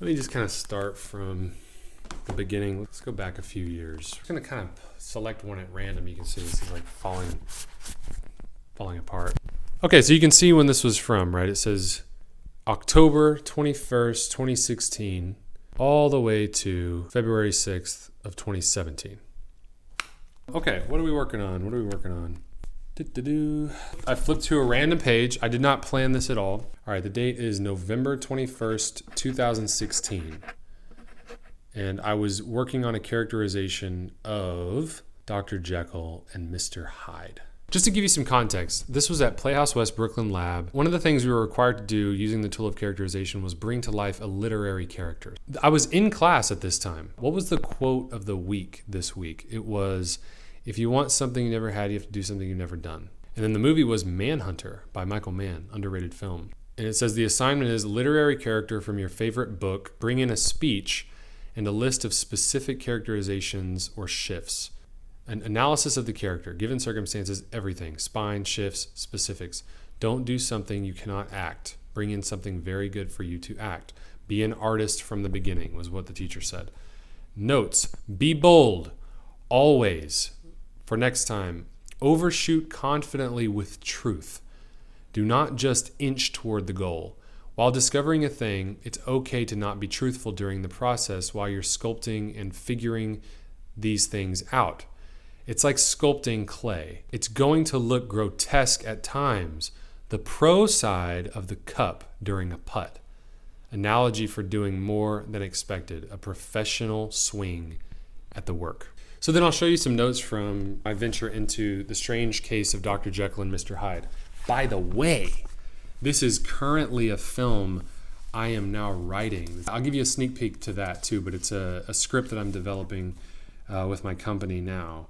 Let me just kind of start from the beginning. Let's go back a few years. We're going to kind of select one at random. You can see this is like falling apart. Okay, so you can see when this was from, right? It says October 21st, 2016, all the way to February 6th of 2017. Okay, what are we working on? I flipped to a random page. I did not plan this at all. All right, the date is November 21st, 2016. And I was working on a characterization of Dr. Jekyll and Mr. Hyde. Just to give you some context, this was at Playhouse West Brooklyn Lab. One of the things we were required to do using the tool of characterization was bring to life a literary character. I was in class at this time. What was the quote of the week this week? It was, if you want something you never had, you have to do something you've never done. And then the movie was Manhunter by Michael Mann, underrated film. And it says the assignment is literary character from your favorite book, bring in a speech and a list of specific characterizations or shifts. An analysis of the character, given circumstances, everything, spine, shifts, specifics. Don't do something you cannot act. Bring in something very good for you to act. Be an artist from the beginning, was what the teacher said. Notes, be bold, always. For next time, overshoot confidently with truth. Do not just inch toward the goal. While discovering a thing, it's okay to not be truthful during the process while you're sculpting and figuring these things out. It's like sculpting clay. It's going to look grotesque at times. The pro side of the cup during a putt. Analogy for doing more than expected. A professional swing at the work. So then I'll show you some notes from my venture into the strange case of Dr. Jekyll and Mr. Hyde. By the way, this is currently a film I am now writing. I'll give you a sneak peek to that too, but it's a script that I'm developing with my company now.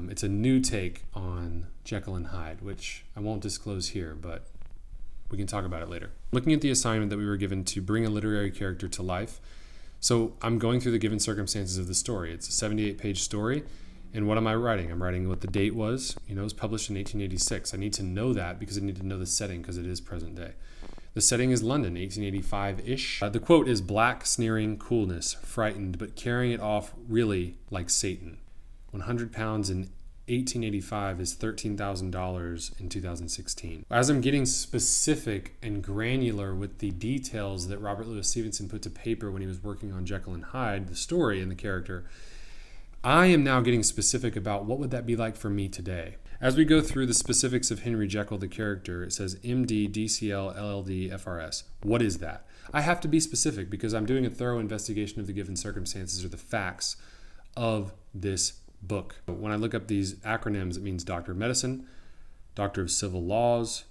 It's a new take on Jekyll and Hyde, which I won't disclose here, but we can talk about it later. Looking at the assignment that we were given to bring a literary character to life. So I'm going through the given circumstances of the story. It's a 78-page story. And what am I writing? I'm writing what the date was. It was published in 1886. I need to know that because I need to know the setting because it is present day. The setting is London, 1885-ish. The quote is black, sneering, coolness, frightened, but carrying it off really like Satan. 100 pounds in 1885 is $13,000 in 2016. As I'm getting specific and granular with the details that Robert Louis Stevenson put to paper when he was working on Jekyll and Hyde, the story and the character, I am now getting specific about what would that be like for me today. As we go through the specifics of Henry Jekyll, the character, it says MD, DCL, LLD, FRS. What is that? I have to be specific because I'm doing a thorough investigation of the given circumstances or the facts of this book. When I look up these acronyms, it means Doctor of Medicine, Doctor of Civil Laws,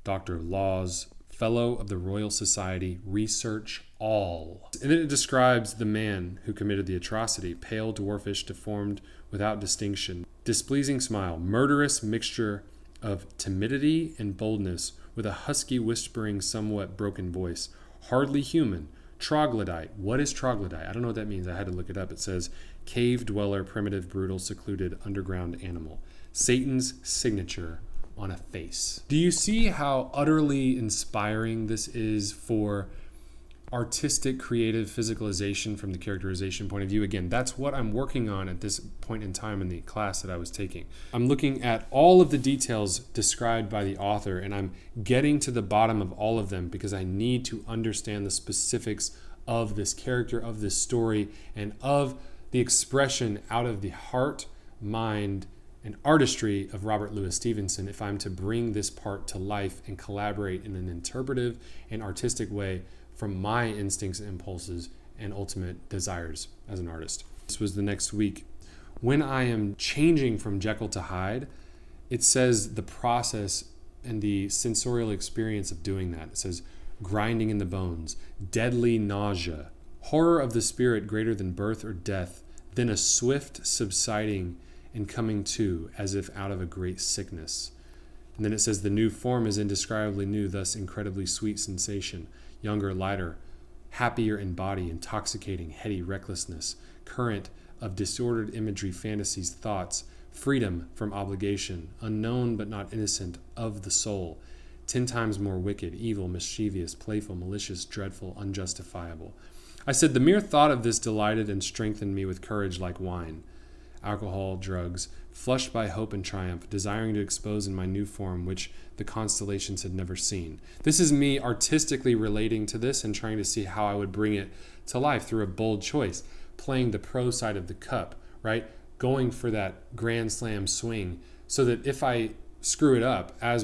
Doctor of Laws, Fellow of the Royal Society, Research All. And then it describes the man who committed the atrocity, pale, dwarfish, deformed, without distinction, displeasing smile, murderous mixture of timidity and boldness, with a husky, whispering, somewhat broken voice, hardly human, troglodyte. What is troglodyte? I don't know what that means. I had to look it up. It says cave dweller, primitive, brutal, secluded, underground animal. Satan's signature on a face. Do you see how utterly inspiring this is for artistic, creative physicalization from the characterization point of view? Again, that's what I'm working on at this point in time in the class that I was taking. I'm looking at all of the details described by the author, and I'm getting to the bottom of all of them because I need to understand the specifics of this character, of this story, and of the expression out of the heart, mind, and artistry of Robert Louis Stevenson if I'm to bring this part to life and collaborate in an interpretive and artistic way from my instincts and impulses and ultimate desires as an artist. This was the next week. When I am changing from Jekyll to Hyde, it says the process and the sensorial experience of doing that. It says grinding in the bones, deadly nausea, horror of the spirit greater than birth or death, then a swift subsiding and coming to as if out of a great sickness. And then it says the new form is indescribably new, thus incredibly sweet sensation, younger, lighter, happier in body, intoxicating, heady recklessness, current of disordered imagery, fantasies, thoughts, freedom from obligation, unknown but not innocent of the soul, 10 times more wicked, evil, mischievous, playful, malicious, dreadful, unjustifiable. I said, the mere thought of this delighted and strengthened me with courage like wine. Alcohol, drugs, flushed by hope and triumph, desiring to expose in my new form which the constellations had never seen. This is me artistically relating to this and trying to see how I would bring it to life through a bold choice, playing the pro side of the cup, right? Going for that grand slam swing so that if I screw it up as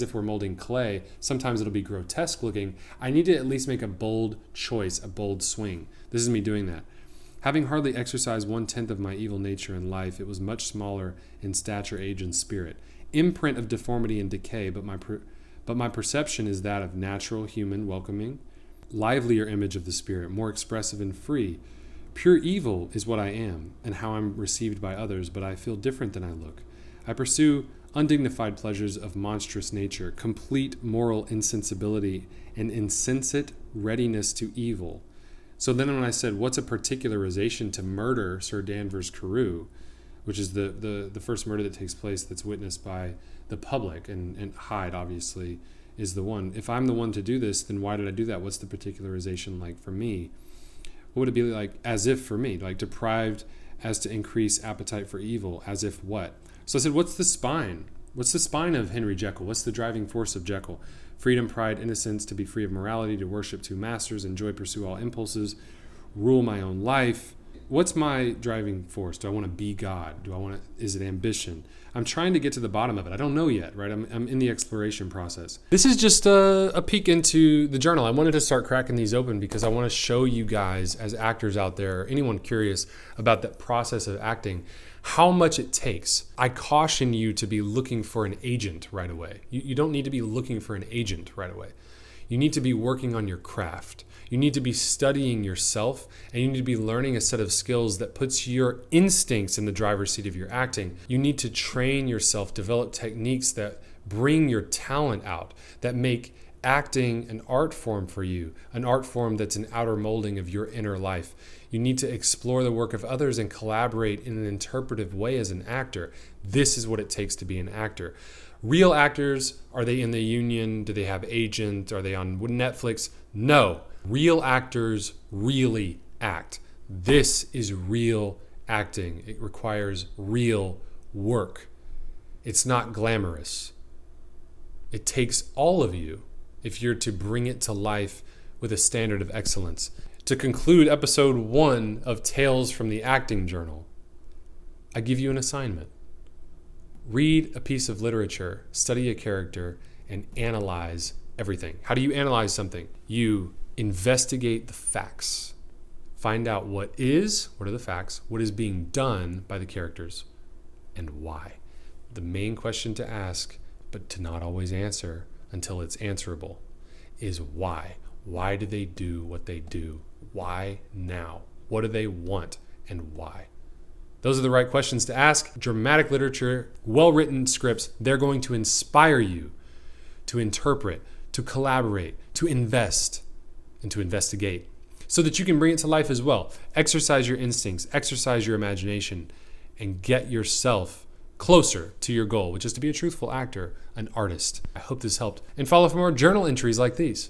if we're molding clay, sometimes it'll be grotesque looking. I need to at least make a bold choice, a bold swing. This is me doing that. Having hardly exercised 1/10 of my evil nature in life, it was much smaller in stature, age, and spirit. Imprint of deformity and decay, but my perception is that of natural, human, welcoming, livelier image of the spirit, more expressive and free. Pure evil is what I am, and how I'm received by others, but I feel different than I look. I pursue undignified pleasures of monstrous nature, complete moral insensibility, and insensate readiness to evil. So then when I said, what's a particularization to murder Sir Danvers Carew, which is the first murder that takes place that's witnessed by the public, and Hyde obviously is the one. If I'm the one to do this, then why did I do that? What's the particularization like for me? What would it be like as if for me? Like deprived as to increase appetite for evil, as if what? So I said, what's the spine? What's the spine of Henry Jekyll? What's the driving force of Jekyll? Freedom, pride, innocence, to be free of morality, to worship two masters, enjoy, pursue all impulses, rule my own life. What's my driving force? Do I want to be God? Is it ambition? I'm trying to get to the bottom of it. I don't know yet, right? I'm in the exploration process. This is just a peek into the journal. I wanted to start cracking these open because I want to show you guys as actors out there, anyone curious about that process of acting, how much it takes. I caution you to be looking for an agent right away. You don't need to be looking for an agent right away. You need to be working on your craft. You need to be studying yourself, and you need to be learning a set of skills that puts your instincts in the driver's seat of your acting. You need to train yourself, develop techniques that bring your talent out, that make acting an art form for you, an art form that's an outer molding of your inner life. You need to explore the work of others and collaborate in an interpretive way as an actor. This is what it takes to be an actor. Real actors, are they in the union? Do they have agent? Are they on Netflix? No. Real actors really act. This is real acting. It requires real work. It's not glamorous. It takes all of you if you're to bring it to life with a standard of excellence. To conclude episode 1 of Tales from the Acting Journal, I give you an assignment. Read a piece of literature, study a character, and analyze everything. How do you analyze something? You investigate the facts. Find out what are the facts, what is being done by the characters, and why. The main question to ask, but to not always answer until it's answerable, is why. Why do they do what they do? Why now? What do they want, and why? Those are the right questions to ask. Dramatic literature, well-written scripts, they're going to inspire you to interpret, to collaborate, to invest, and to investigate so that you can bring it to life as well. Exercise your instincts, exercise your imagination, and get yourself closer to your goal, which is to be a truthful actor, an artist. I hope this helped. And follow for more journal entries like these.